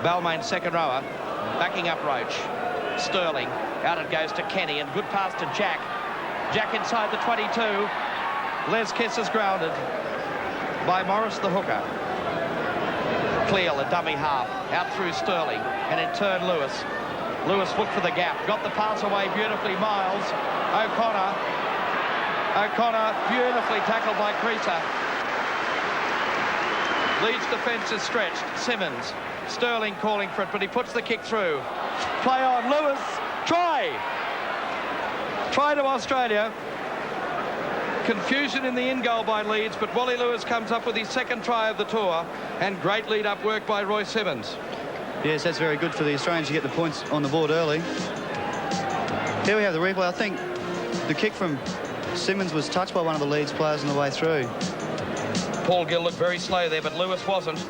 Balmain's second rower, backing up Roach. Sterling, out it goes to Kenny, and good pass to Jack. Jack inside the 22. Les Kiss is grounded by Morris the hooker. Cleal, a dummy half, out through Sterling, and in turn Lewis. Lewis looked for the gap, got the pass away beautifully. Miles, O'Connor, beautifully tackled by Creaser. Leeds defence is stretched. Simmons, Sterling calling for it, but he puts the kick through. Play on, Lewis, try to Australia. Confusion in the in-goal by Leeds, but Wally Lewis comes up with his second try of the tour, and great lead-up work by Roy Simmons. Yes, that's very good for the Australians to get the points on the board early. Here we have the replay. I think the kick from Simmons was touched by one of the Leeds players on the way through. Paul Gill looked very slow there, but Lewis wasn't.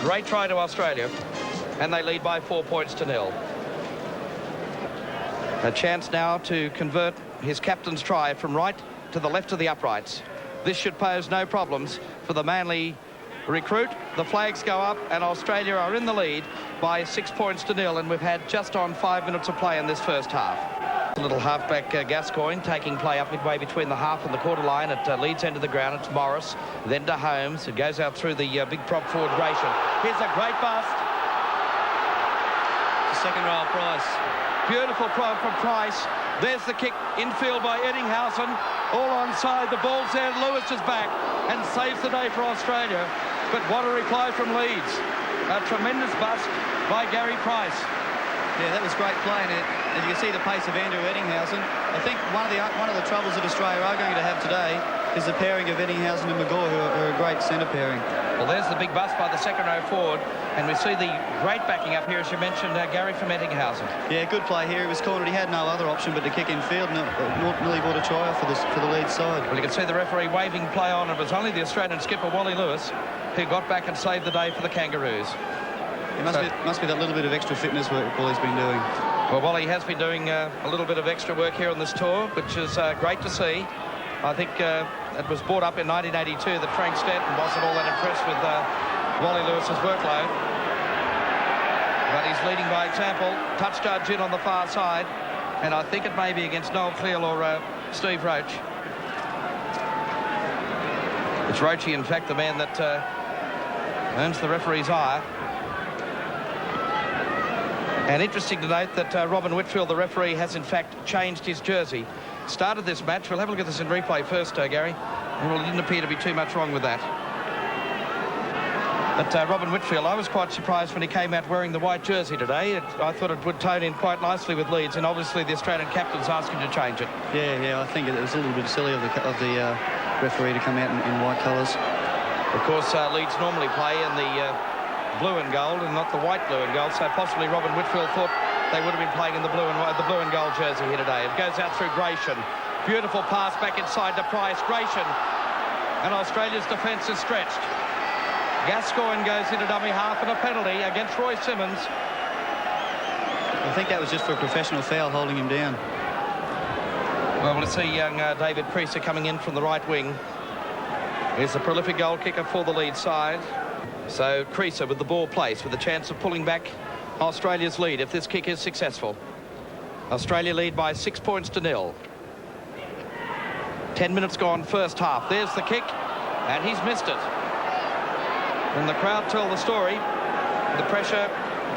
Great try to Australia, and they lead by 4 points to 0. A chance now to convert his captain's try from right to the left of the uprights. This should pose no problems for the Manly recruit. The flags go up, and Australia are in the lead by 6 points to 0, and we've had just on 5 minutes of play in this first half. A little halfback Gascoigne taking play up midway between the half and the quarter line at Leeds end of the ground. It's Morris, then to Holmes. It goes out through the big prop forward Gratian. Here's a great bust. The second row, Price. Beautiful prop from Price. There's the kick infield by Headingley. All onside. The ball's there. Lewis is back and saves the day for Australia. But what a reply from Leeds. A tremendous bust by Gary Price. Yeah, that was great play, and as you can see the pace of Andrew Headinghausen. I think one of the troubles that Australia are going to have today is the pairing of Headinghausen and McGaw, who are a great centre pairing. Well, there's the big bust by the second row forward, and we see the great backing up here, as you mentioned, Gary from Headinghausen. Yeah, good play here. He was cornered. He had no other option but to kick in field, and nearly brought a try for the Leeds side. Well, you can see the referee waving play on. It was only the Australian skipper, Wally Lewis, who got back and saved the day for the Kangaroos. It must be that little bit of extra fitness work Wally's been doing. Well, Wally has been doing a little bit of extra work here on this tour, which is great to see. I think it was brought up in 1982 that Frank Stanton wasn't all that impressed with Wally Lewis's workload. But he's leading by example. Touch judge in on the far side, and I think it may be against Noel Cleal or Steve Roach. It's Roachy, in fact, the man that earns the referee's ire. And interesting to note that Robin Whitfield, the referee, has in fact changed his jersey. Started this match. We'll have a look at this in replay first, Gary. Well, it didn't appear to be too much wrong with that. But Robin Whitfield, I was quite surprised when he came out wearing the white jersey today. I thought it would tone in quite nicely with Leeds, and obviously the Australian captain's asked him to change it. Yeah, I think it was a little bit silly of the referee to come out in white colours. Of course, Leeds normally play in the blue and gold and not the white, blue and gold, so possibly Robin Whitfield thought they would have been playing in the blue and gold jersey here today. It goes out through Gratian. Beautiful pass back inside to Price. Gratian, and Australia's defence is stretched. Gascoigne goes into dummy half and a penalty against Roy Simmons. I think that was just for a professional foul, holding him down. Well, let's see young David Creaser coming in from the right wing. He's the prolific goal kicker for the Leeds side. So Creaser with the ball placed with a chance of pulling back Australia's lead if this kick is successful. Australia lead by 6 points to 0. 10 minutes gone first half. There's the kick, and he's missed it. And the crowd tell the story. The pressure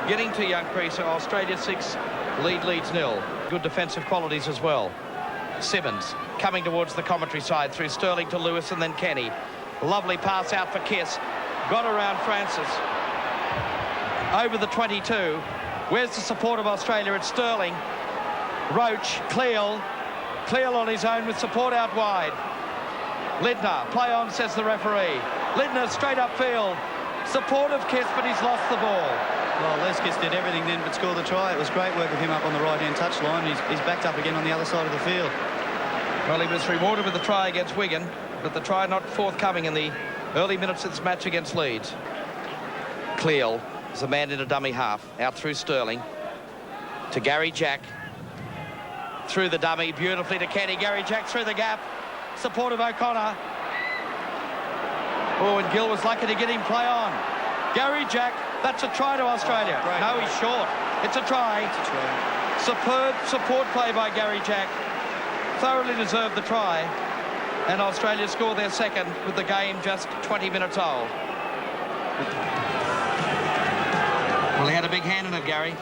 getting to young Creaser. Australia 6, Leeds 0. Good defensive qualities as well. Simmons coming towards the commentary side through Sterling to Lewis and then Kenny. Lovely pass out for Kiss. Got around Francis. Over the 22. Where's the support of Australia? It's Sterling. Roach, Cleal on his own with support out wide. Lindner, play on, says the referee. Lindner straight upfield. Support of Kiss, but he's lost the ball. Well, Les Kiss did everything then but score the try. It was great work of him up on the right-hand touchline. He's backed up again on the other side of the field. Well, he was rewarded with the try against Wigan, but the try not forthcoming in the early minutes of this match against Leeds. Cleal is a man in a dummy half. Out through Sterling. To Gary Jack. Through the dummy, beautifully to Kenny. Gary Jack through the gap. Support of O'Connor. Oh, and Gill was lucky to get him play on. Gary Jack That's a try to Australia. Great. No, he's short. It's a try. It's a try. Superb support play by Gary Jack. Thoroughly deserved the try. And Australia score their second with the game just 20 minutes old. Well, he had a big hand in it, Gary.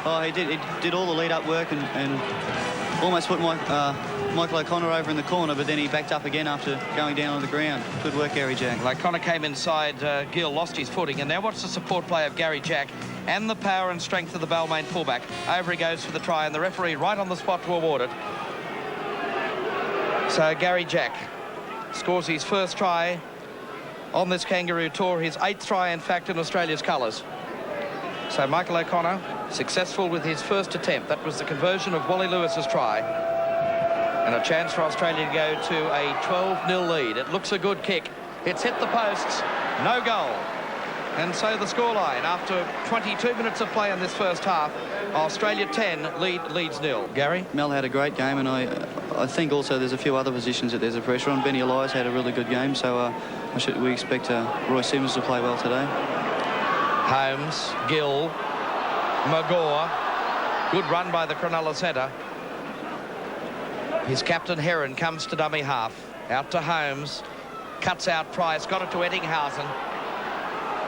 Oh, he did. He did all the lead-up work and almost put Michael O'Connor over in the corner, but then he backed up again after going down on the ground. Good work, Gary Jack. Well, O'Connor came inside, Gill lost his footing, and now watch the support play of Gary Jack and the power and strength of the Balmain fullback. Over he goes for the try, and the referee right on the spot to award it. So Gary Jack scores his first try on this Kangaroo tour, his 8th try, in fact, in Australia's colours. So Michael O'Connor successful with his first attempt. That was the conversion of Wally Lewis's try. And a chance for Australia to go to a 12-0 lead. It looks a good kick. It's hit the posts. No goal. And so the scoreline, after 22 minutes of play in this first half, Australia 10, Leeds 0. Gary? Mel had a great game, and I think also there's a few other positions that there's a pressure on. Benny Elias had a really good game, so we expect Roy Simmons to play well today. Holmes, Gill, Magore. Good run by the Cronulla centre. His captain Heron comes to dummy half. Out to Holmes. Cuts out Price. Got it to Headinghausen.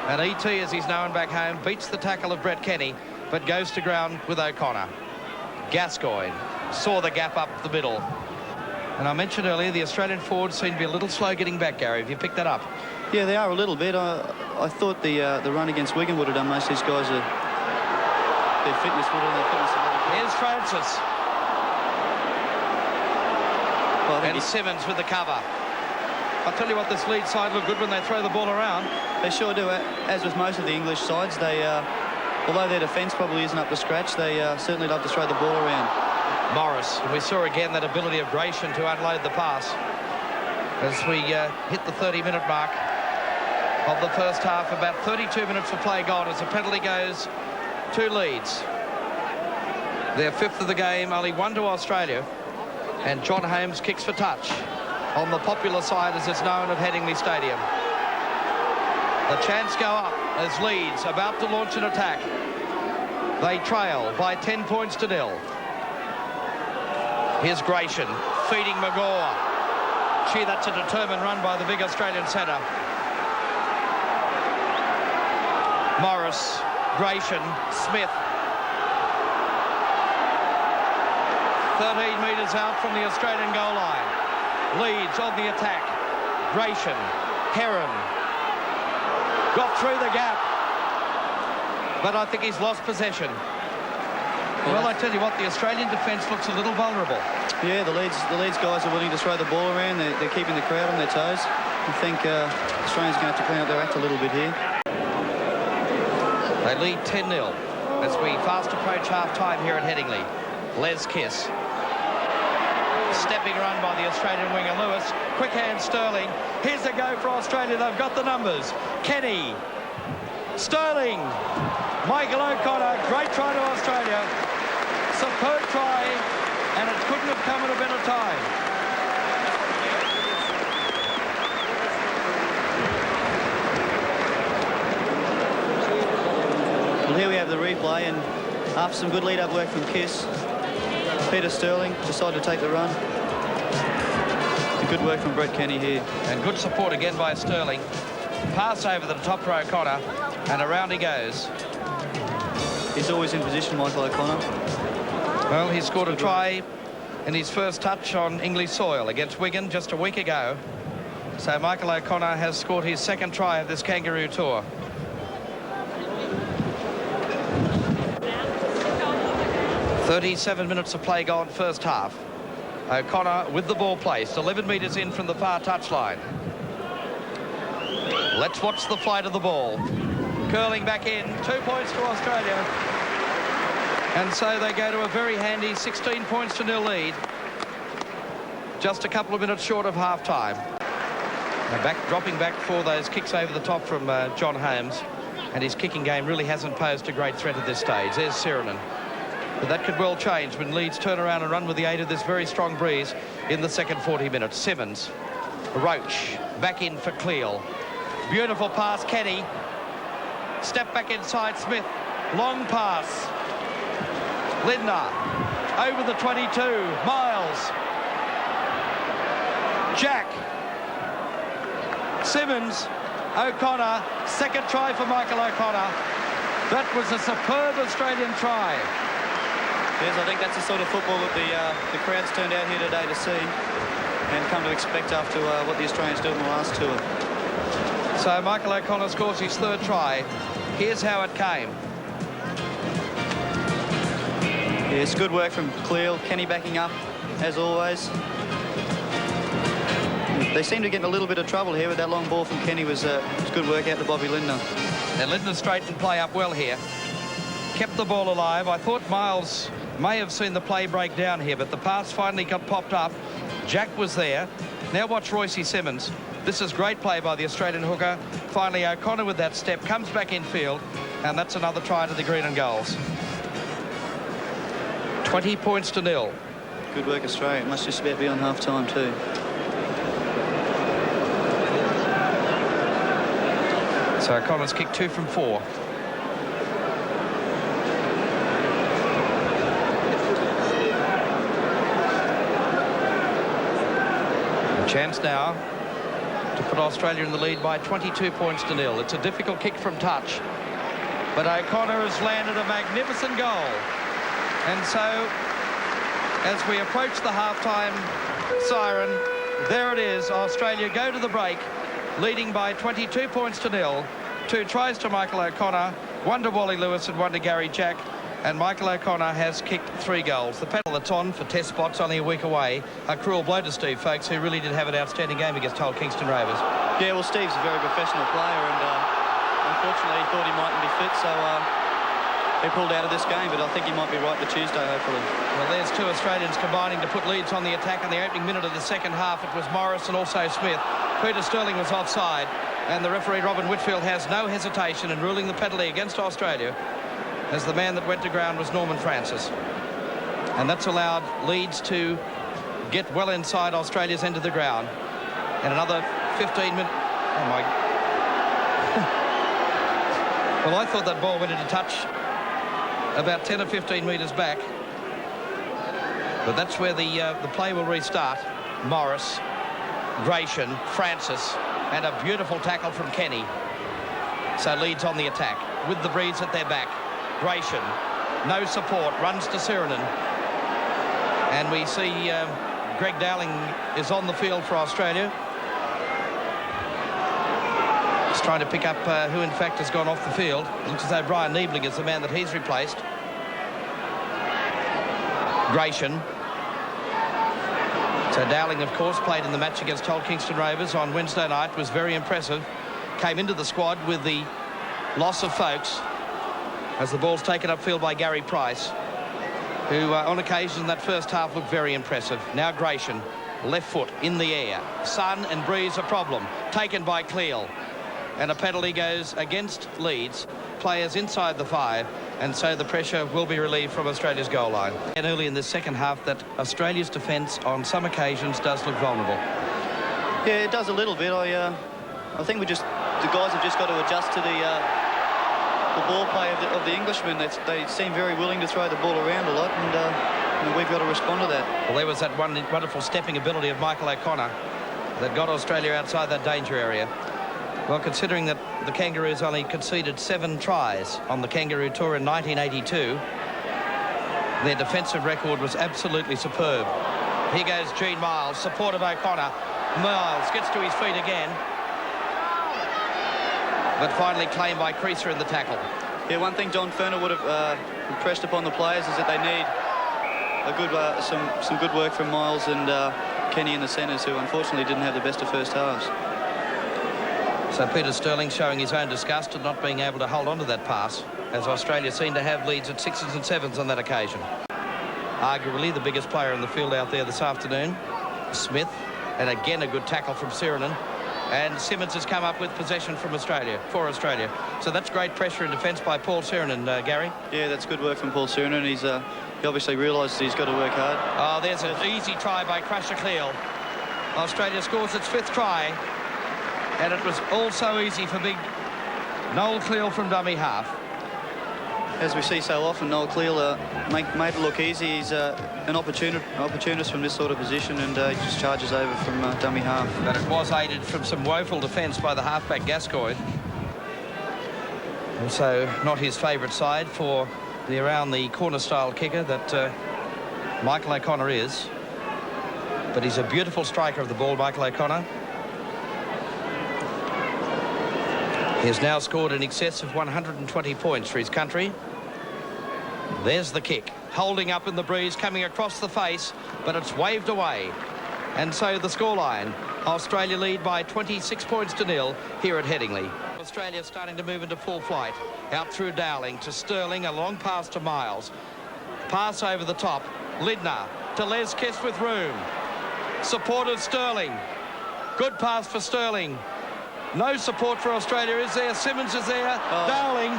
And E.T., as he's known back home, beats the tackle of Brett Kenny, but goes to ground with O'Connor. Gascoigne saw the gap up the middle. And I mentioned earlier, the Australian forwards seem to be a little slow getting back, Gary. Have you picked that up? Yeah, they are a little bit. I thought the run against Wigan would have done most of these guys their fitness would have their fitness a little bit. Here's Francis. Well, and Simmons with the cover. I'll tell you what, this Leeds side look good when they throw the ball around. They sure do. As with most of the English sides, they, although their defence probably isn't up to scratch, they certainly love to throw the ball around. Morris, and we saw again that ability of Gratian to unload the pass as we hit the 30-minute mark of the first half. About 32 minutes of play gone as the penalty goes to Leeds. Their 5th of the game, only 1 to Australia. And John Holmes kicks for touch on the popular side, as it's known, of Headingley Stadium. The chance go up as Leeds about to launch an attack. They trail by 10 points to 0. Here's Gratian feeding Magore. Gee, that's a determined run by the big Australian centre. Morris, Gratian, Smith. 13 metres out from the Australian goal line. Leeds on the attack. Gratian, Heron. Got through the gap. But I think he's lost possession. Well, I tell you what, the Australian defence looks a little vulnerable. Yeah, the Leeds guys are willing to throw the ball around. They're keeping the crowd on their toes. I think Australians are going to have to clean up their act a little bit here. They lead 10-0 as we fast approach half-time here at Headingley. Les Kiss. Stepping run by the Australian winger Lewis. Quick hand Sterling. Here's a go for Australia. They've got the numbers. Kenny. Sterling. Michael O'Connor. Great try to Australia. Superb try. And it couldn't have come at a better time. Well, here we have the replay, and after some good lead-up work from Kiss, Peter Sterling decided to take the run. And good work from Brett Kenny here. And good support again by Sterling. Pass over the top for O'Connor, and around he goes. He's always in position, Michael O'Connor. Well, he scored a try in his first touch on English soil against Wigan just a week ago. So Michael O'Connor has scored his second try of this Kangaroo tour. "37 minutes of play gone first half. O'Connor with the ball placed, 11 metres in from the far touchline. Let's watch the flight of the ball. Curling back in, 2 points to Australia. And so they go to a very handy 16 points to 0 lead. Just a couple of minutes short of half-time. Dropping back for those kicks over the top from John Holmes. And his kicking game really hasn't posed a great threat at this stage. There's Sirenen. But that could well change when Leeds turn around and run with the aid of this very strong breeze in the second 40 minutes. Simmons, Roach, back in for Cleal. Beautiful pass, Kenny. Step back inside Smith. Long pass. Lindner. Over the 22. Miles. Jack. Simmons. O'Connor. Second try for Michael O'Connor. That was a superb Australian try. Yes, I think that's the sort of football that the crowd's turned out here today to see and come to expect after what the Australians do in the last tour. So Michael O'Connor scores his third try. Here's how it came. Yes, good work from Cleal. Kenny backing up, as always. They seem to get in a little bit of trouble here with that long ball from Kenny. Was good work out to Bobby Lindner. And Lindner straightened play up well here. Kept the ball alive. I thought Miles may have seen the play break down here, but the pass finally got popped up. Jack was there. Now watch Royce Simmons. This is great play by the Australian hooker. Finally, O'Connor with that step comes back in field, and that's another try to the green and goals. 20 points to 0. Good work, Australia. It must just about be on half-time too. So O'Connor's kicked 2 from 4. A chance now to put Australia in the lead by 22 points to 0. It's a difficult kick from touch, but O'Connor has landed a magnificent goal. And so, as we approach the half-time siren, there it is. Australia go to the break, leading by 22 points to 0. 2 tries to Michael O'Connor, 1 to Wally Lewis and 1 to Gary Jack. And Michael O'Connor has kicked 3 goals. The panel that's on for test spots only a week away. A cruel blow to Steve Folkes, who really did have an outstanding game against Hull Kingston Rovers. Yeah, well, Steve's a very professional player, and unfortunately he thought he mightn't be fit, so he pulled out of this game, but I think he might be right for Tuesday, hopefully. Well, there's 2 Australians combining to put Leeds on the attack in the opening minute of the second half. It was Morris and also Smith. Peter Sterling was offside, and the referee, Robin Whitfield, has no hesitation in ruling the penalty against Australia, as the man that went to ground was Norman Francis. And that's allowed Leeds to get well inside Australia's end of the ground. And another 15 minutes... Oh, my... Well, I thought that ball went into touch about 10 or 15 metres back. But that's where the play will restart. Morris, Gratian, Francis, and a beautiful tackle from Kenny. So Leeds on the attack with the Breeds at their back. Gratian, no support, runs to Sirinen. And we see Greg Dowling is on the field for Australia. He's trying to pick up who in fact has gone off the field. Looks as though Brian Niebling is the man that he's replaced. Gratian. So Dowling, of course, played in the match against Hull Kingston Rovers on Wednesday night, was very impressive. Came into the squad with the loss of Folkes, as the ball's taken upfield by Gary Price, who on occasion in that first half looked very impressive. Now Gratian, left foot in the air. Sun and breeze a problem. Taken by Cleal. And a penalty goes against Leeds. Players inside the 5, and so the pressure will be relieved from Australia's goal line. And early in this second half that Australia's defence on some occasions does look vulnerable. Yeah, it does a little bit. I think the guys have just got to adjust to the ball play of the Englishmen. They seem very willing to throw the ball around a lot, and we've got to respond to that. Well, there was that wonderful stepping ability of Michael O'Connor that got Australia outside that danger area. Well, considering that the Kangaroos only conceded 7 tries on the Kangaroo Tour in 1982, their defensive record was absolutely superb. Here goes Gene Miles, support of O'Connor. Miles gets to his feet again, but finally claimed by Creaser in the tackle. Yeah, one thing Don Ferner would have impressed upon the players is that they need some good work from Miles and Kenny in the centres, who unfortunately didn't have the best of first halves. So Peter Sterling showing his own disgust at not being able to hold on to that pass, as Australia seemed to have leads at 6s and 7s on that occasion. Arguably the biggest player in the field out there this afternoon, Smith, and again a good tackle from Sirinen. And Simmons has come up with possession from Australia, for Australia. So that's great pressure in defence by Paul Sirinen, Gary. Yeah, that's good work from Paul Sirinen. He obviously realises he's got to work hard. Oh, there's an easy try by Crusher Cleal. Australia scores its 5th try. And it was all so easy for big Noel Cleal from dummy half. As we see so often, Noel Cleal made it look easy. He's an opportunist from this sort of position, and he just charges over from dummy half. But it was aided from some woeful defence by the halfback Gascoigne. Also not his favourite side for the around the corner style kicker that Michael O'Connor is. But he's a beautiful striker of the ball, Michael O'Connor. He has now scored in excess of 120 points for his country. There's the kick, holding up in the breeze, coming across the face, but it's waved away. And so the scoreline, Australia lead by 26 points to 0 here at Headingley. Australia starting to move into full flight. Out through Dowling to Sterling, a long pass to Miles. Pass over the top, Lindner to Les Kiss with room. Supported Sterling. Good pass for Sterling. No support for Australia, is there? Simmons is there. Dowling,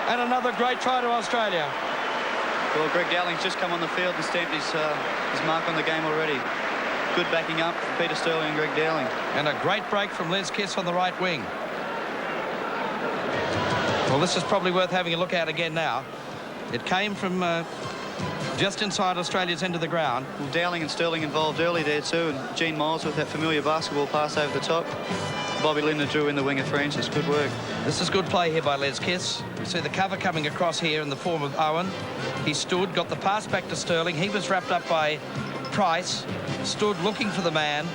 and another great try to Australia. Well, Greg Dowling's just come on the field and stamped his mark on the game already. Good backing up for Peter Sterling and Greg Dowling. And a great break from Les Kiss on the right wing. Well, this is probably worth having a look at again now. It came from just inside Australia's end of the ground. Well, Dowling and Sterling involved early there too, and Gene Miles with that familiar basketball pass over the top. Bobby Lindner drew in the winger Francis. Good work. This is good play here by Les Kiss. You see the cover coming across here in the form of Owen. He stood, got the pass back to Sterling. He was wrapped up by Price, stood looking for the man,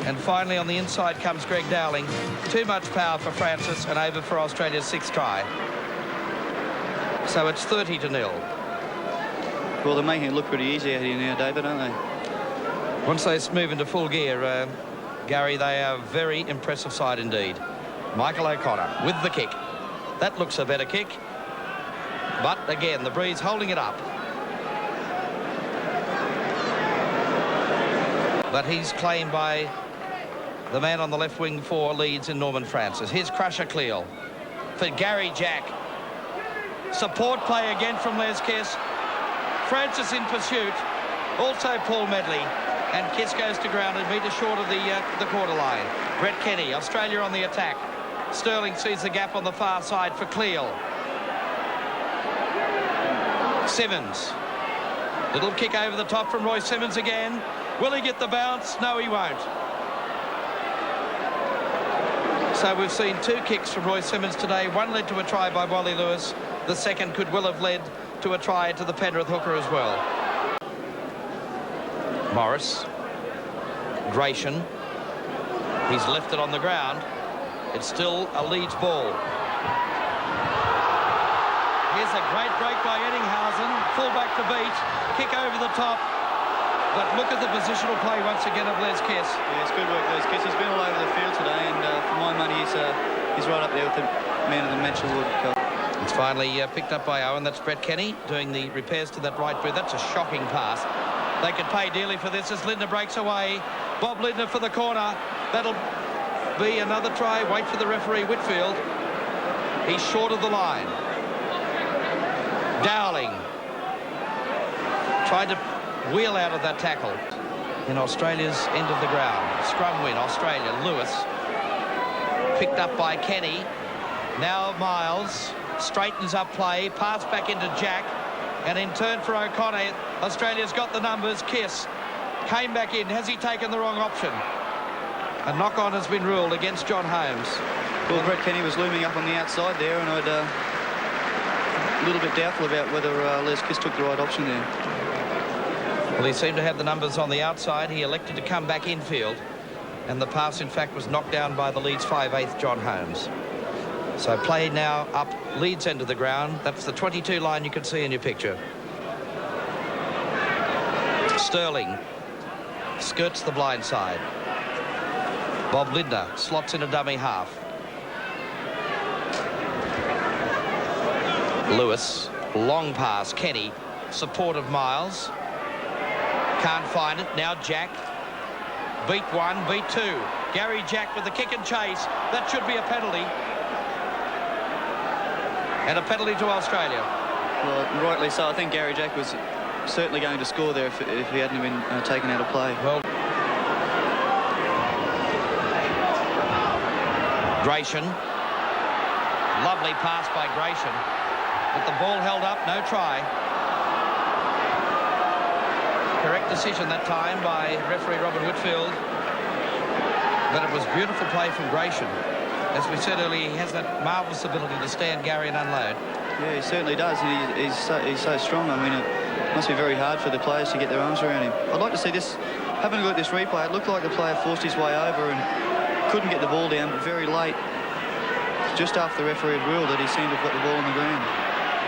and finally on the inside comes Greg Dowling. Too much power for Francis, and over for Australia's 6th try. So it's 30 to 0. Well, they're making it look pretty easy out here now, David, aren't they? Once they move into full gear, Gary, they are a very impressive side indeed. Michael O'Connor with the kick. That looks a better kick. But again, the breeze holding it up. But he's claimed by the man on the left wing for Leeds in Norman Francis. Here's Crusher Cleal for Gary Jack. Support play again from Les Kiss. Francis in pursuit. Also Paul Medley. And Kiss goes to ground a metre short of the quarter line. Brett Kenny, Australia on the attack. Sterling sees the gap on the far side for Cleal. Simmons. Little kick over the top from Roy Simmons again. Will he get the bounce? No, he won't. So we've seen 2 kicks from Roy Simmons today. One led to a try by Wally Lewis. The second could well have led to a try to the Penrith hooker as well. Morris. Gratian. He's left it on the ground. It's still a Leeds ball. Here's a great break by Eddinghausen. Full back to beat. Kick over the top. But look at the positional play once again of Les Kiss. Yeah, it's good work, Les Kiss. He's been all over the field today, and for my money, he's right up there with the man of the match award. It's finally picked up by Owen. That's Brett Kenny doing the repairs to that right boot. That's a shocking pass. They could pay dearly for this as Lindner breaks away. Bob Lindner for the corner. That'll be another try. Wait for the referee, Whitfield. He's short of the line. Dowling tried to wheel out of that tackle in Australia's end of the ground. Scrum win, Australia. Lewis picked up by Kenny. Now Miles straightens up play. Pass back into Jack. And in turn for O'Connor, Australia's got the numbers. Kiss came back in. Has he taken the wrong option? A knock-on has been ruled against John Holmes. Well, Brett Kenny was looming up on the outside there, and I'd a little bit doubtful about whether Les Kiss took the right option there. Well, he seemed to have the numbers on the outside. He elected to come back infield, and the pass, in fact, was knocked down by the Leeds 5/8 John Holmes. So play now up Leeds end of the ground. That's the 22 line you can see in your picture. Sterling skirts the blind side. Bob Lindner slots in a dummy half. Lewis, long pass. Kenny, support of Miles. Can't find it. Now Jack. Beat 1, beat 2. Gary Jack with the kick and chase. That should be a penalty. And a penalty to Australia. Well, rightly so. I think Gary Jack was certainly going to score there if he hadn't been taken out of play. Well, Gratian Lovely pass by Gratian, but the ball held up, no try. Correct decision that time by referee Robin Whitfield. But it was beautiful play from Gratian. As we said earlier, he has that marvellous ability to stand Gary and unload. Yeah, he certainly does. He's so strong. I mean, it must be very hard for the players to get their arms around him. I'd like to see this, having a look at this replay, it looked like the player forced his way over and couldn't get the ball down, but very late, just after the referee had ruled that he seemed to have got the ball on the ground.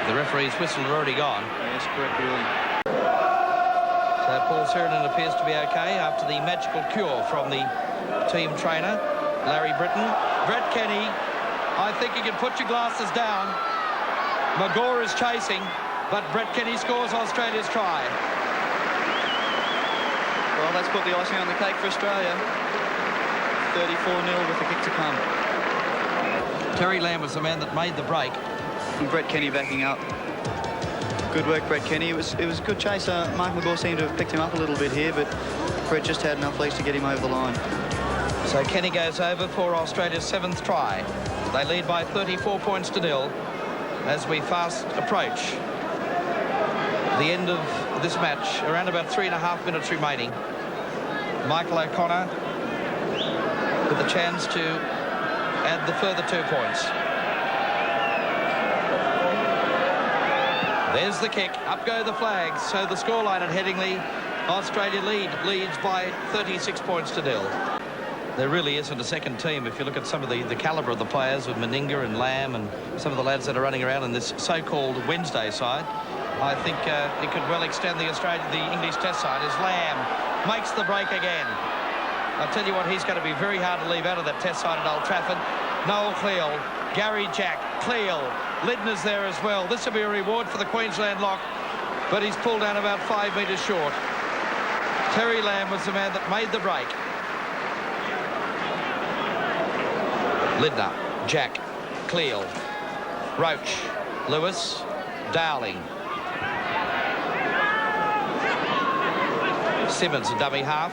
The referee's whistle had already gone. Yes, correct ruling. So Paul Sirenen appears to be okay after the magical cure from the team trainer, Larry Britton. Brett Kenny, I think you can put your glasses down. Magore is chasing, but Brett Kenny scores Australia's try. Well, that's put the icing on the cake for Australia. 34-0 with the kick to come. Terry Lamb was the man that made the break. And Brett Kenny backing up. Good work, Brett Kenny. It was a good chase. Mark Magore seemed to have picked him up a little bit here, but Brett just had enough legs to get him over the line. So Kenny goes over for Australia's 7th try. They lead by 34 points to 0 as we fast approach the end of this match. Around about 3.5 minutes remaining. Michael O'Connor with a chance to add the further 2 points. There's the kick. Up go the flags. So the scoreline at Headingley, Australia leads by 36 points to 0. There really isn't a second team. If you look at some of the calibre of the players with Meninga and Lamb and some of the lads that are running around in this so-called Wednesday side, I think it could well extend the English Test side as Lamb makes the break again. I'll tell you what, he's going to be very hard to leave out of that Test side at Old Trafford. Noel Cleal, Gary Jack, Cleal, Lidner's there as well. This will be a reward for the Queensland lock, but he's pulled down about 5 metres short. Terry Lamb was the man that made the break. Lidner, Jack, Cleal, Roach, Lewis, Dowling. Simmons, a dummy half.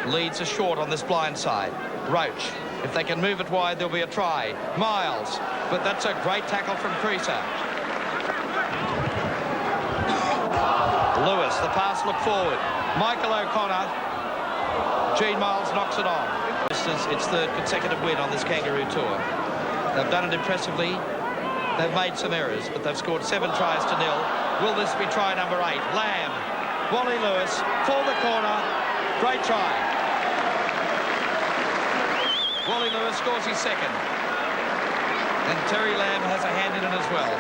Leeds are short on this blind side. Roach, if they can move it wide, there'll be a try. Miles, but that's a great tackle from Creaser. Lewis, the pass looked forward. Michael O'Connor. Gene Miles knocks it on. It's third consecutive win on this Kangaroo tour. They've done it impressively. They've made some errors, but they've scored 7 tries to 0. Will this be try number 8? Lamb, Wally Lewis for the corner. Great try. Wally Lewis scores his 2nd. And Terry Lamb has a hand in it as well.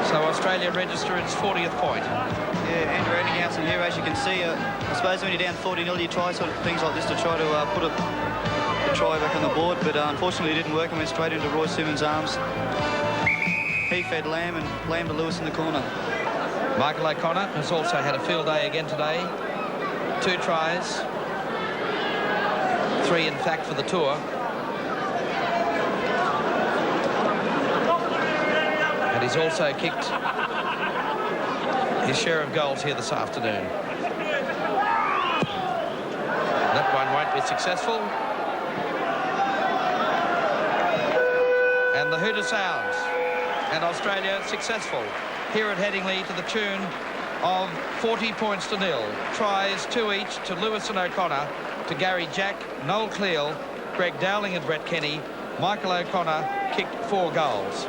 So Australia register its 40th point. Yeah, Andrew Ettinghausen here, as you can see. I suppose when you're down 40-0, you try sort of things like this to try to put the try back on the board, but unfortunately it didn't work and went straight into Roy Simmons' arms. He fed Lamb and Lamb to Lewis in the corner. Michael O'Connor has also had a field day again today. 2 tries. 3, in fact, for the tour. And he's also kicked his share of goals here this afternoon. That one won't be successful. And the hooter sounds. And Australia successful here at Headingley to the tune of 40 points to 0. Tries 2 each to Lewis and O'Connor, to Gary Jack, Noel Cleal, Greg Dowling and Brett Kenny. Michael O'Connor kicked 4 goals.